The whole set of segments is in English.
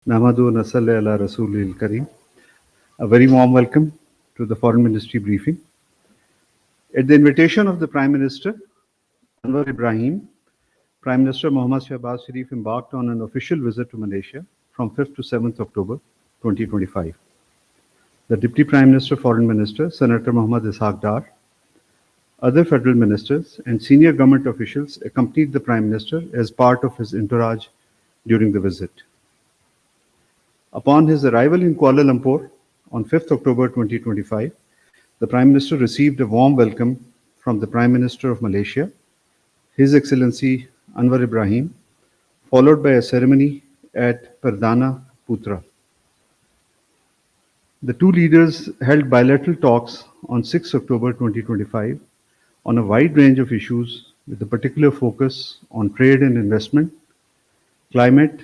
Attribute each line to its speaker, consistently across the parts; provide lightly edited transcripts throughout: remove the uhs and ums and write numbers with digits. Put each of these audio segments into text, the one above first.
Speaker 1: Namadu Nasalli ala Rasulil Kareem. A very warm welcome to the Foreign Ministry briefing. At the invitation of the Prime Minister, Anwar Ibrahim, Prime Minister Mohammad Shahbaz Sharif embarked on an official visit to Malaysia from 5th to 7th October 2025. The Deputy Prime Minister, Foreign Minister, Senator Mohammad Ishaq Dar, other federal ministers and senior government officials accompanied the Prime Minister as part of his entourage during the visit. Upon his arrival in Kuala Lumpur on 5th October 2025, the Prime Minister received a warm welcome from the Prime Minister of Malaysia, His Excellency Anwar Ibrahim, followed by a ceremony at Perdana Putra. The two leaders held bilateral talks on 6 October 2025 on a wide range of issues with a particular focus on trade and investment, climate,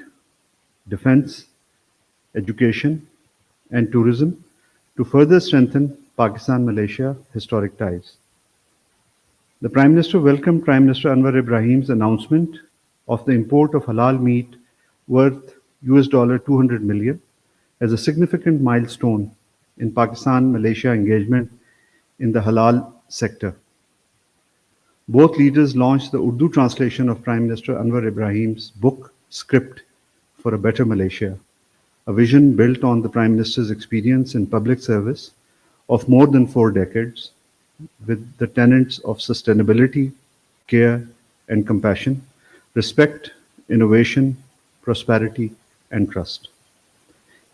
Speaker 1: defense, education, and tourism to further strengthen Pakistan-Malaysia historic ties. The Prime Minister welcomed Prime Minister Anwar Ibrahim's announcement of the import of halal meat worth $200 million as a significant milestone in Pakistan-Malaysia engagement in the halal sector. Both leaders launched the Urdu translation of Prime Minister Anwar Ibrahim's book, Script for a Better Malaysia, a vision built on the Prime Minister's experience in public service of more than 4 decades, with the tenets of sustainability, care, and compassion, respect, innovation, prosperity, and trust.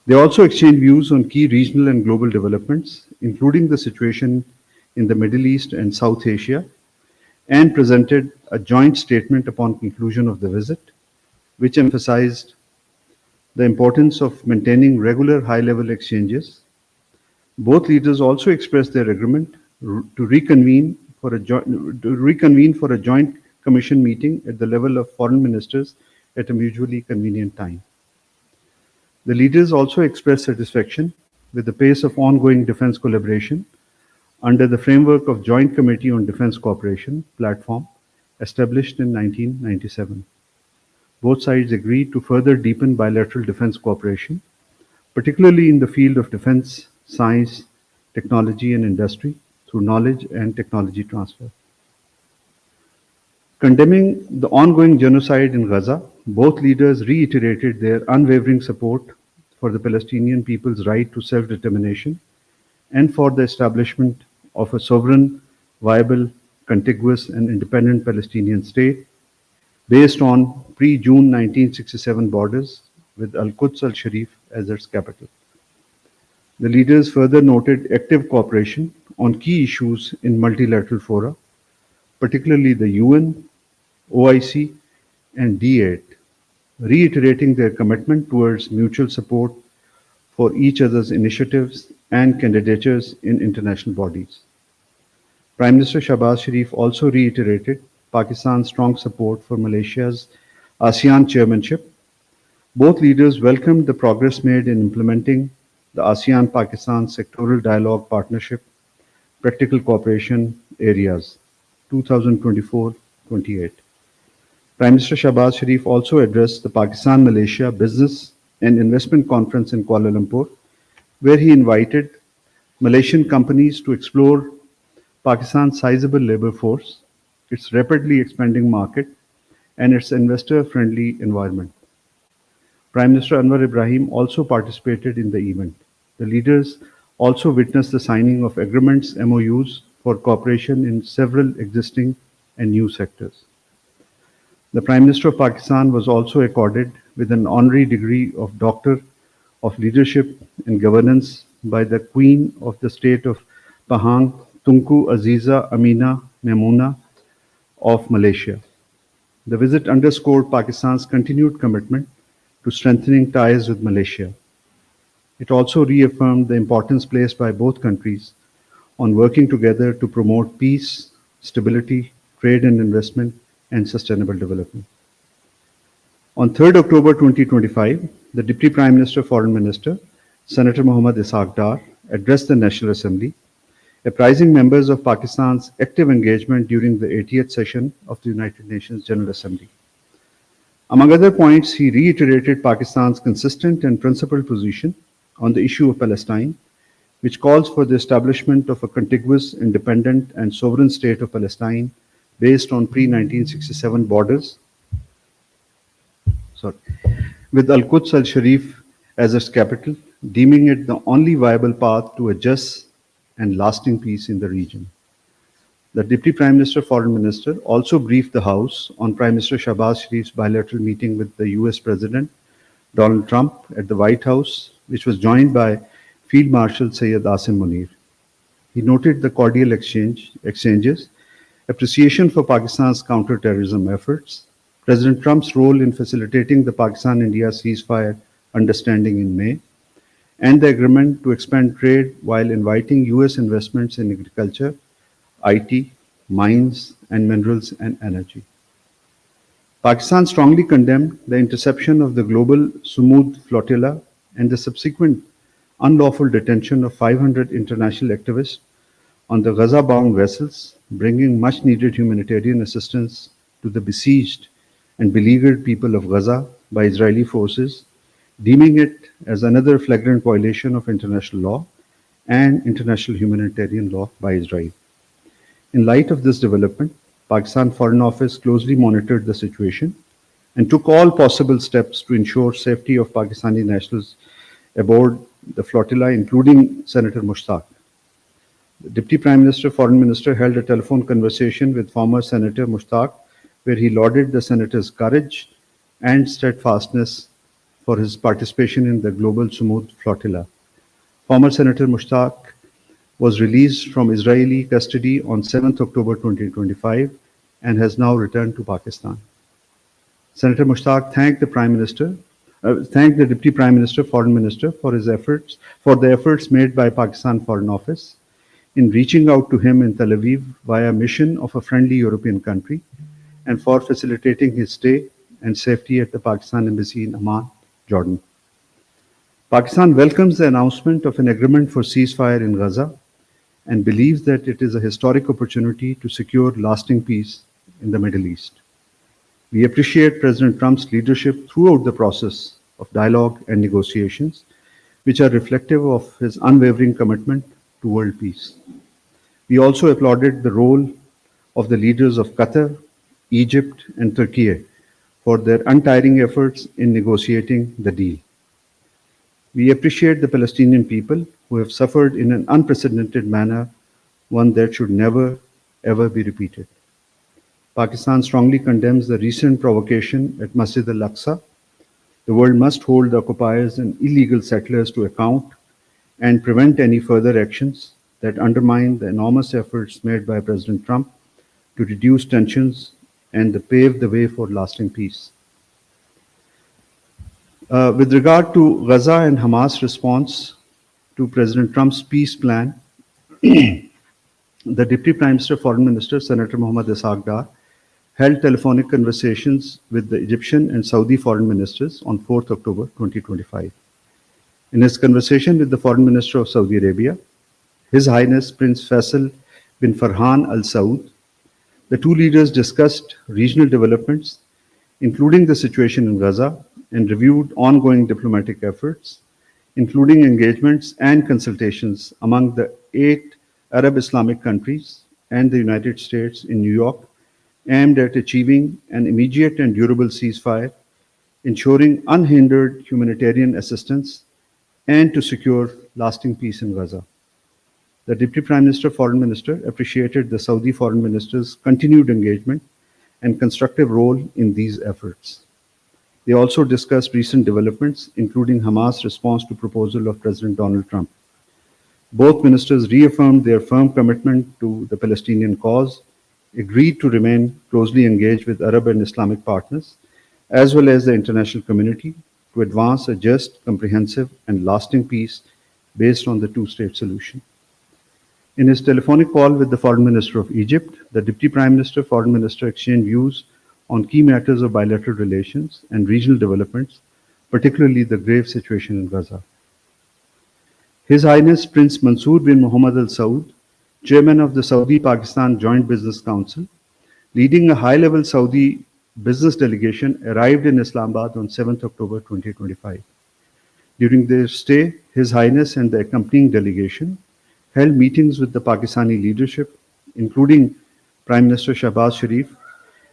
Speaker 1: They also exchanged views on key regional and global developments, including the situation in the Middle East and South Asia, and presented a joint statement upon conclusion of the visit, which emphasized the importance of maintaining regular high-level exchanges. Both leaders also expressed their agreement to reconvene for a joint commission meeting at the level of foreign ministers at a mutually convenient time. The leaders also expressed satisfaction with the pace of ongoing defense collaboration under the framework of Joint Committee on Defense Cooperation platform established in 1997. Both sides agreed to further deepen bilateral defense cooperation, particularly in the field of defense, science, technology, and industry through knowledge and technology transfer. Condemning the ongoing genocide in Gaza, both leaders reiterated their unwavering support for the Palestinian people's right to self-determination and for the establishment of a sovereign, viable, contiguous, and independent Palestinian state based on pre-June 1967 borders with Al-Quds al-Sharif as its capital. The leaders further noted active cooperation on key issues in multilateral fora, particularly the UN, OIC, and D8, reiterating their commitment towards mutual support for each other's initiatives and candidatures in international bodies. Prime Minister Shahbaz Sharif also reiterated Pakistan's strong support for Malaysia's ASEAN chairmanship. Both leaders welcomed the progress made in implementing the ASEAN-Pakistan Sectoral Dialogue Partnership Practical Cooperation Areas 2024-28. Prime Minister Shahbaz Sharif also addressed the Pakistan-Malaysia Business and Investment Conference in Kuala Lumpur, where he invited Malaysian companies to explore Pakistan's sizable labor force, its rapidly expanding market, and its investor-friendly environment. Prime Minister Anwar Ibrahim also participated in the event. The leaders also witnessed the signing of agreements, MOUs, for cooperation in several existing and new sectors. The Prime Minister of Pakistan was also accorded with an honorary degree of Doctor of Leadership and Governance by the Queen of the State of Pahang, Tunku Aziza Amina Memuna of Malaysia. The visit underscored Pakistan's continued commitment to strengthening ties with Malaysia. It also reaffirmed the importance placed by both countries on working together to promote peace, stability, trade and investment, and sustainable development. On 3rd October 2025, the Deputy Prime Minister, Foreign Minister, Senator Mohammad Ishaq Dar, addressed the National Assembly, apprising members of Pakistan's active engagement during the 80th session of the United Nations General Assembly. Among other points, he reiterated Pakistan's consistent and principled position on the issue of Palestine, which calls for the establishment of a contiguous, independent, and sovereign state of Palestine based on pre-1967 borders, sorry, with Al-Quds al-Sharif as its capital, deeming it the only viable path to a just and lasting peace in the region. The Deputy Prime Minister, Foreign Minister, also briefed the House on Prime Minister Shahbaz Sharif's bilateral meeting with the US President Donald Trump at the White House, which was joined by Field Marshal Syed Asim Munir. He noted the cordial exchanges, appreciation for Pakistan's counter-terrorism efforts, President Trump's role in facilitating the Pakistan-India ceasefire understanding in May, and the agreement to expand trade while inviting US investments in agriculture, IT, mines, and minerals and energy. Pakistan strongly condemned the interception of the global Sumud flotilla and the subsequent unlawful detention of 500 international activists on the Gaza-bound vessels, bringing much-needed humanitarian assistance to the besieged and beleaguered people of Gaza by Israeli forces, deeming it as another flagrant violation of international law and international humanitarian law by Israel. In light of this development, Pakistan Foreign Office closely monitored the situation and took all possible steps to ensure safety of Pakistani nationals aboard the flotilla, including Senator Mushtaq. The Deputy Prime Minister, Foreign Minister held a telephone conversation with former Senator Mushtaq, where he lauded the Senator's courage and steadfastness for his participation in the global Sumud flotilla. Former Senator Mushtaq was released from Israeli custody on 7th October 2025 and has now returned to Pakistan. Senator Mushtaq thanked the Deputy Prime Minister, Foreign Minister for the efforts made by Pakistan Foreign Office in reaching out to him in Tel Aviv via mission of a friendly European country and for facilitating his stay and safety at the Pakistan Embassy in Amman, Jordan. Pakistan welcomes the announcement of an agreement for ceasefire in Gaza and believes that it is a historic opportunity to secure lasting peace in the Middle East. We appreciate President Trump's leadership throughout the process of dialogue and negotiations, which are reflective of his unwavering commitment to world peace. We also applauded the role of the leaders of Qatar, Egypt, and Turkey for their untiring efforts in negotiating the deal. We appreciate the Palestinian people who have suffered in an unprecedented manner, one that should never, ever be repeated. Pakistan strongly condemns the recent provocation at Masjid al-Aqsa. The world must hold the occupiers and illegal settlers to account and prevent any further actions that undermine the enormous efforts made by President Trump to reduce tensions and pave the way for lasting peace. With regard to Gaza and Hamas' response to President Trump's peace plan, the Deputy Prime Minister, Foreign Minister, Senator Mohammad Ishaq Dar, held telephonic conversations with the Egyptian and Saudi foreign ministers on 4th October 2025. In his conversation with the Foreign Minister of Saudi Arabia, His Highness Prince Faisal bin Farhan Al Saud, the two leaders discussed regional developments, including the situation in Gaza, and reviewed ongoing diplomatic efforts, including engagements and consultations among the 8 Arab Islamic countries and the United States in New York, aimed at achieving an immediate and durable ceasefire, ensuring unhindered humanitarian assistance, and to secure lasting peace in Gaza. The Deputy Prime Minister, Foreign Minister appreciated the Saudi Foreign Minister's continued engagement and constructive role in these efforts. They also discussed recent developments, including Hamas' response to proposal of President Donald Trump. Both ministers reaffirmed their firm commitment to the Palestinian cause, agreed to remain closely engaged with Arab and Islamic partners, as well as the international community, to advance a just, comprehensive, and lasting peace based on the two-state solution. In his telephonic call with the Foreign Minister of Egypt, the Deputy Prime Minister, Foreign Minister exchanged views on key matters of bilateral relations and regional developments, particularly the grave situation in Gaza. His Highness Prince Mansour bin Mohammed Al Saud, Chairman of the Saudi-Pakistan Joint Business Council, leading a high-level Saudi business delegation arrived in Islamabad on 7th October 2025. During their stay, His Highness and the accompanying delegation held meetings with the Pakistani leadership, including Prime Minister Shahbaz Sharif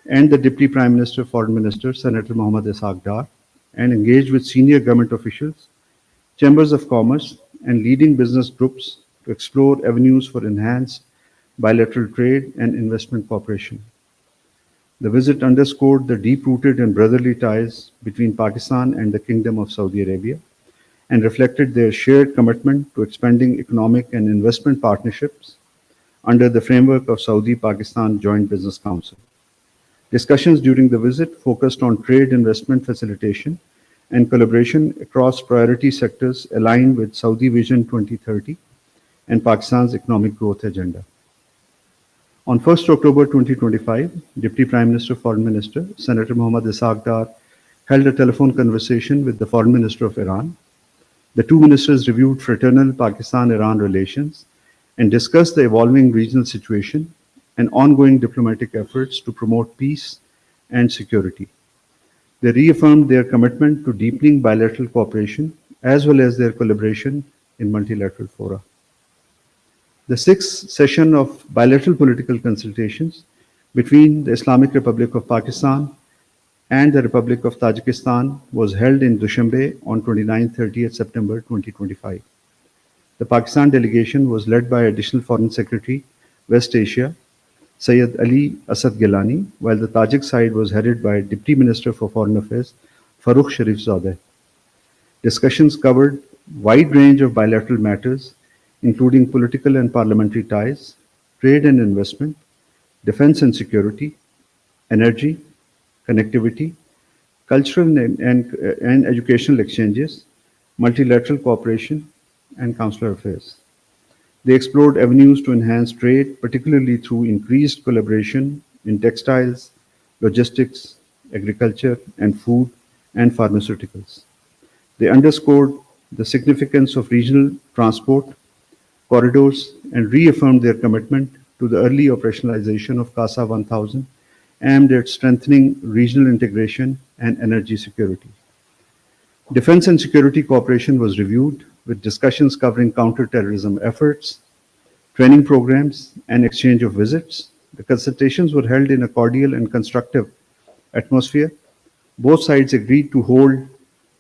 Speaker 1: and the Deputy Prime Minister, Foreign Minister, Senator Mohammad Ishaq Dar, and engaged with senior government officials, chambers of commerce, and leading business groups to explore avenues for enhanced bilateral trade and investment cooperation. The visit underscored the deep-rooted and brotherly ties between Pakistan and the Kingdom of Saudi Arabia and reflected their shared commitment to expanding economic and investment partnerships under the framework of Saudi-Pakistan Joint Business Council. Discussions during the visit focused on trade investment facilitation and collaboration across priority sectors aligned with Saudi Vision 2030 and Pakistan's economic growth agenda. On 1st October 2025, Deputy Prime Minister, Foreign Minister, Senator Mohammad Ishaq Dar held a telephone conversation with the Foreign Minister of Iran. The two ministers reviewed fraternal Pakistan-Iran relations and discussed the evolving regional situation and ongoing diplomatic efforts to promote peace and security. They reaffirmed their commitment to deepening bilateral cooperation as well as their collaboration in multilateral fora. The sixth session of bilateral political consultations between the Islamic Republic of Pakistan and the Republic of Tajikistan was held in Dushanbe on 29-30th September 2025. The Pakistan delegation was led by Additional Foreign Secretary, West Asia, Syed Ali Asad Gilani, while the Tajik side was headed by Deputy Minister for Foreign Affairs, Farooq Sharifzadeh. Discussions covered wide range of bilateral matters, including political and parliamentary ties, trade and investment, defense and security, energy, connectivity, cultural and educational exchanges, multilateral cooperation, and consular affairs. They explored avenues to enhance trade, particularly through increased collaboration in textiles, logistics, agriculture, and food and pharmaceuticals. They underscored the significance of regional transport corridors and reaffirmed their commitment to the early operationalization of CASA 1000 aimed at strengthening regional integration and energy security. Defense and security cooperation was reviewed with discussions covering counter-terrorism efforts, training programs, and exchange of visits. The consultations were held in a cordial and constructive atmosphere. Both sides agreed to hold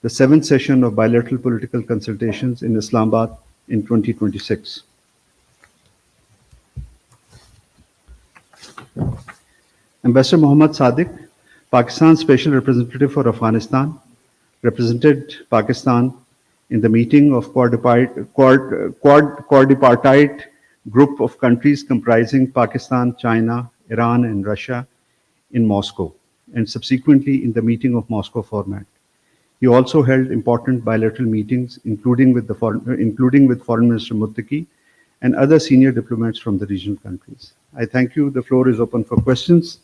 Speaker 1: the seventh session of bilateral political consultations in Islamabad in 2026. Ambassador Mohammad Sadiq, Pakistan's Special Representative for Afghanistan, represented Pakistan in the meeting of quadripartite group of countries comprising Pakistan, China, Iran, and Russia in Moscow, and subsequently in the meeting of Moscow format. He also held important bilateral meetings, including with Foreign Minister Muttaqi and other senior diplomats from the regional countries. I thank you. The floor is open for questions.